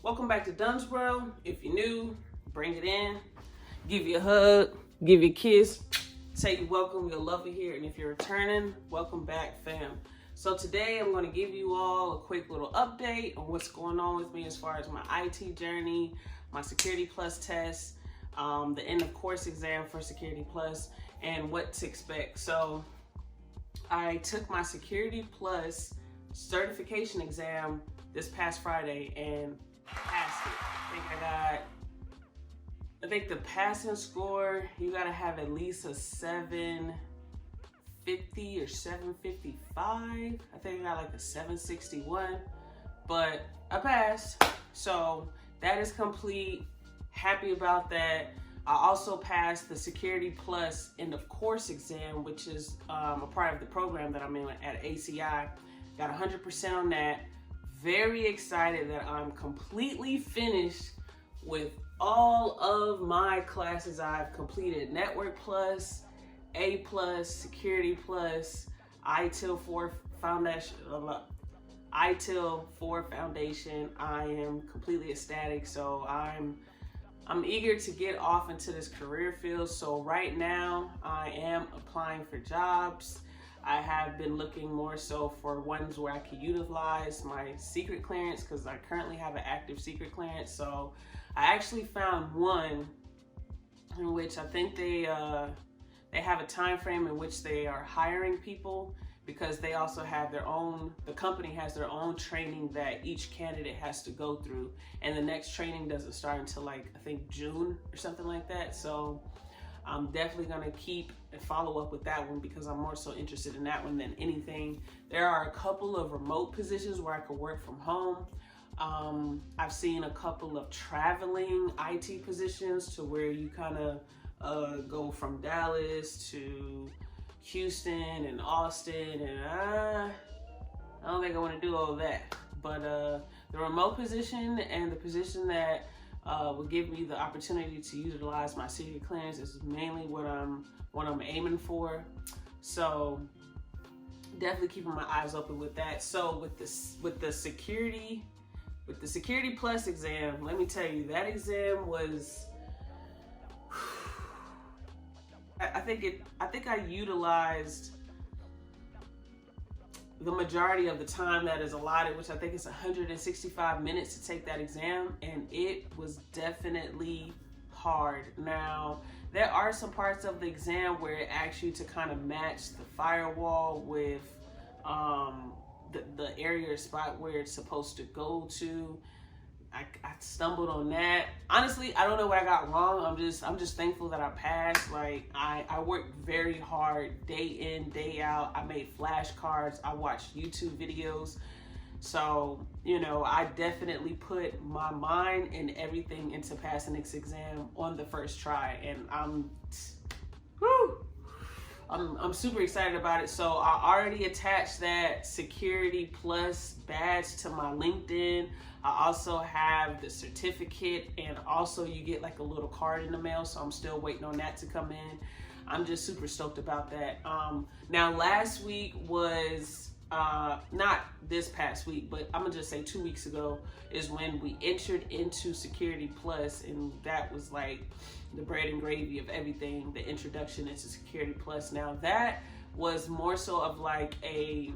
Welcome back to DunnZWorld. If you're new, bring it in, give you a hug, give you a kiss, say you welcome, you'll love it here. And if you're returning, welcome back, fam. So today I'm going to give you all a quick little update on what's going on with me as far as my IT journey, my Security Plus test, the end of course exam for Security Plus, and what to expect. So I took my Security Plus certification exam this past Friday and passed it. I think the passing score, you gotta have at least a 750 or 755. I think I got like a 761, but I passed. So that is complete. Happy about that. I also passed the Security Plus end of course exam, which is a part of the program that I'm in at ACI. Got 100% on that. Very excited that I'm completely finished with all of my classes I've completed. Network Plus, A Plus, Security Plus, ITIL 4 Foundation. ITIL 4 Foundation. I am completely ecstatic. So I'm eager to get off into this career field. So right now I am applying for jobs. I have been looking more so for ones where I can utilize my secret clearance because I currently have an active secret clearance. So I actually found one in which I think they have a time frame in which they are hiring people, because they also have their own, the company has their own training that each candidate has to go through. And the next training doesn't start until like, I think June or something like that. So I'm definitely gonna keep and follow up with that one because I'm more so interested in that one than anything. There are a couple of remote positions where I could work from home. I've seen a couple of traveling IT positions to where you kind of go from Dallas to Houston and Austin, and I don't think I want to do all of that. But the remote position and the position that would give me the opportunity to utilize my secret clearance is mainly what I'm aiming for. So definitely keeping my eyes open with that. So with the Security Plus exam, let me tell you, that exam was, I think I utilized the majority of the time that is allotted, which I think is 165 minutes to take that exam, and it was definitely hard. Now, there are some parts of the exam where it asks you to kind of match the firewall with the area or spot where it's supposed to go to. I stumbled on that. Honestly, I don't know what I got wrong. I'm just thankful that I passed. Like I worked very hard day in, day out. I made flashcards. I watched YouTube videos. So, you know, I definitely put my mind and everything into passing this exam on the first try, and I'm super excited about it. So I already attached that Security Plus badge to my LinkedIn. I also have the certificate, and also you get like a little card in the mail. So I'm still waiting on that to come in. I'm just super stoked about that. Now last week was, not this past week, but I'm gonna just say 2 weeks ago is when we entered into Security Plus, and that was like the bread and gravy of everything, the introduction into Security Plus. Now that was more so of like a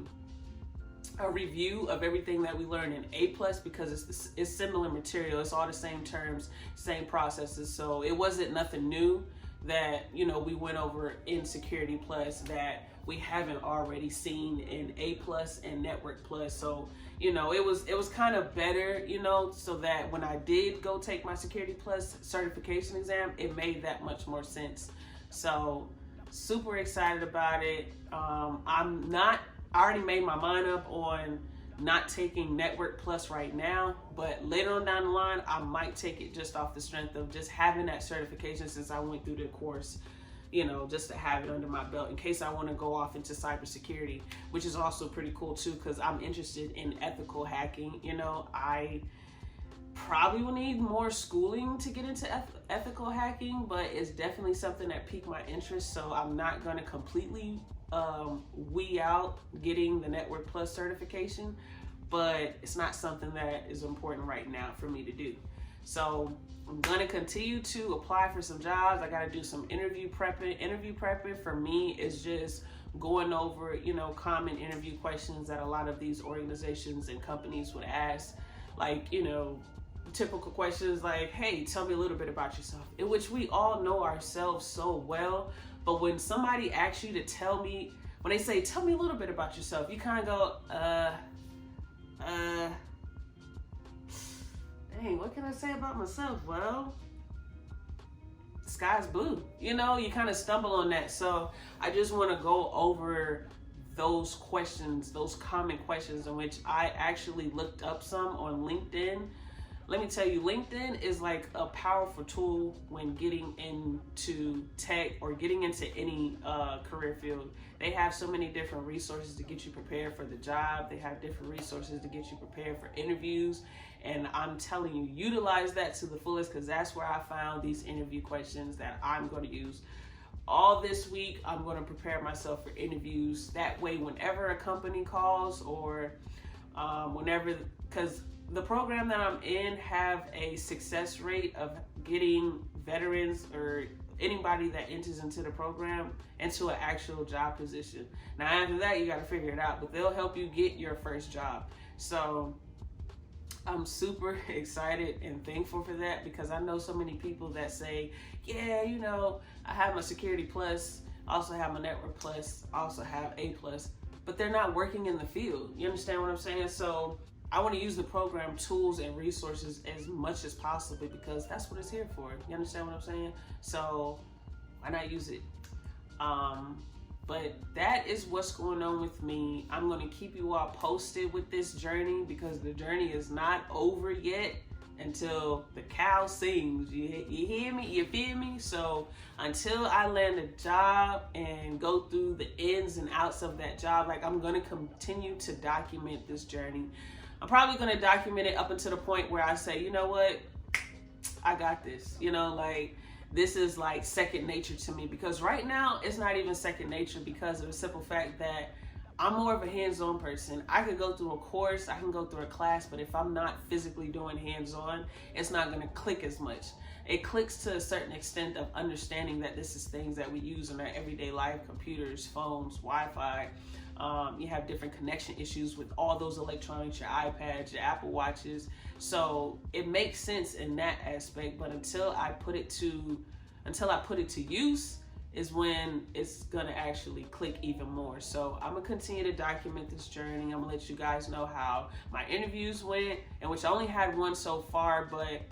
review of everything that we learned in A Plus, because it's similar material, it's all the same terms, same processes. So it wasn't nothing new that, you know, we went over in Security Plus that we haven't already seen in A Plus and Network Plus. So, you know, it was kind of better, you know, so that when I did go take my Security Plus certification exam, it made that much more sense. So super excited about it. I already made my mind up on not taking Network Plus right now, but later on down the line, I might take it just off the strength of just having that certification since I went through the course, you know, just to have it under my belt in case I want to go off into cybersecurity, which is also pretty cool too, because I'm interested in ethical hacking. You know, I probably will need more schooling to get into ethical hacking, but it's definitely something that piqued my interest. So I'm not going to completely weed out getting the Network Plus certification, but it's not something that is important right now for me to do. So I'm gonna continue to apply for some jobs. I gotta do some interview prepping. Interview prepping for me is just going over, you know, common interview questions that a lot of these organizations and companies would ask. Like, you know, typical questions like, hey, tell me a little bit about yourself, in which we all know ourselves so well. But when somebody asks you to tell me, when they say, tell me a little bit about yourself, you kind of go, dang, what can I say about myself? Well, the sky's blue. You know, you kind of stumble on that. So I just want to go over those questions, those common questions, in which I actually looked up some on LinkedIn. Let me tell you, LinkedIn is like a powerful tool when getting into tech or getting into any career field. They have so many different resources to get you prepared for the job. They have different resources to get you prepared for interviews. And I'm telling you, utilize that to the fullest, because that's where I found these interview questions that I'm going to use. All this week, I'm going to prepare myself for interviews. That way, whenever a company calls or whenever, because the program that I'm in have a success rate of getting veterans or anybody that enters into the program into an actual job position. Now after that, you got to figure it out, but they'll help you get your first job. So I'm super excited and thankful for that, because I know so many people that say, yeah, you know, I have my Security Plus, also have my Network Plus, also have A Plus, but they're not working in the field. You understand what I'm saying? So I want to use the program tools and resources as much as possible, because that's what it's here for. You understand what I'm saying? So why not use it? But that is what's going on with me. I'm going to keep you all posted with this journey, because the journey is not over yet until the cow sings. You hear me? You feel me? So until I land a job and go through the ins and outs of that job, like, I'm going to continue to document this journey. I'm probably going to document it up until the point where I say, you know what, I got this. You know, like, this is like second nature to me, because right now it's not even second nature, because of the simple fact that I'm more of a hands-on person. I could go through a course, I can go through a class, but if I'm not physically doing hands-on, it's not going to click as much. It clicks to a certain extent of understanding that this is things that we use in our everyday life: computers, phones, Wi-Fi. You have different connection issues with all those electronics, your iPads, your Apple Watches. So it makes sense in that aspect, but until I put it to use is when it's gonna actually click even more. So I'm gonna continue to document this journey. I'm gonna let you guys know how my interviews went, in which I only had one so far, but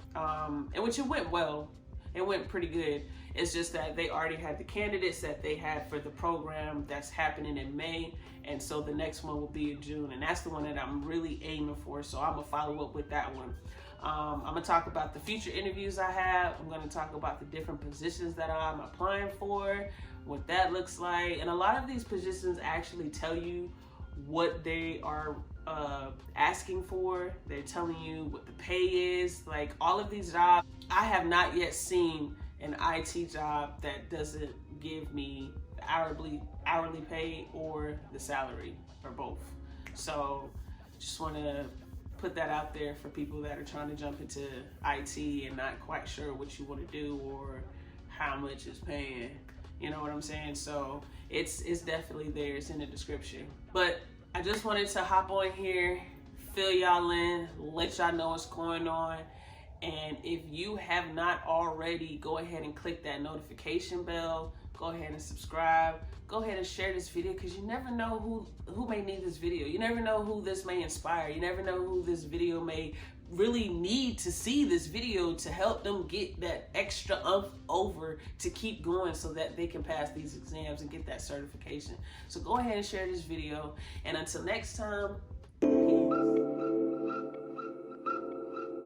in which it went well. It went pretty good. It's just that they already had the candidates that they had for the program that's happening in May. And so the next one will be in June. And that's the one that I'm really aiming for. So I'm going to follow up with that one. I'm going to talk about the future interviews I have. I'm going to talk about the different positions that I'm applying for, what that looks like. And a lot of these positions actually tell you what they are asking for. They're telling you what the pay is. Like, all of these jobs, I have not yet seen an IT job that doesn't give me hourly pay or the salary, or both. So just want to put that out there for people that are trying to jump into IT and not quite sure what you want to do or how much it's paying. You know what I'm saying? So it's definitely there. It's in the description. But I just wanted to hop on here, fill y'all in, let y'all know what's going on. And if you have not already, go ahead and click that notification bell. Go ahead and subscribe. Go ahead and share this video, because you never know who may need this video. You never know who this may inspire. You never know who this video may really need to see this video to help them get that extra over to keep going, so that they can pass these exams and get that certification. So go ahead and share this video. And until next time, peace.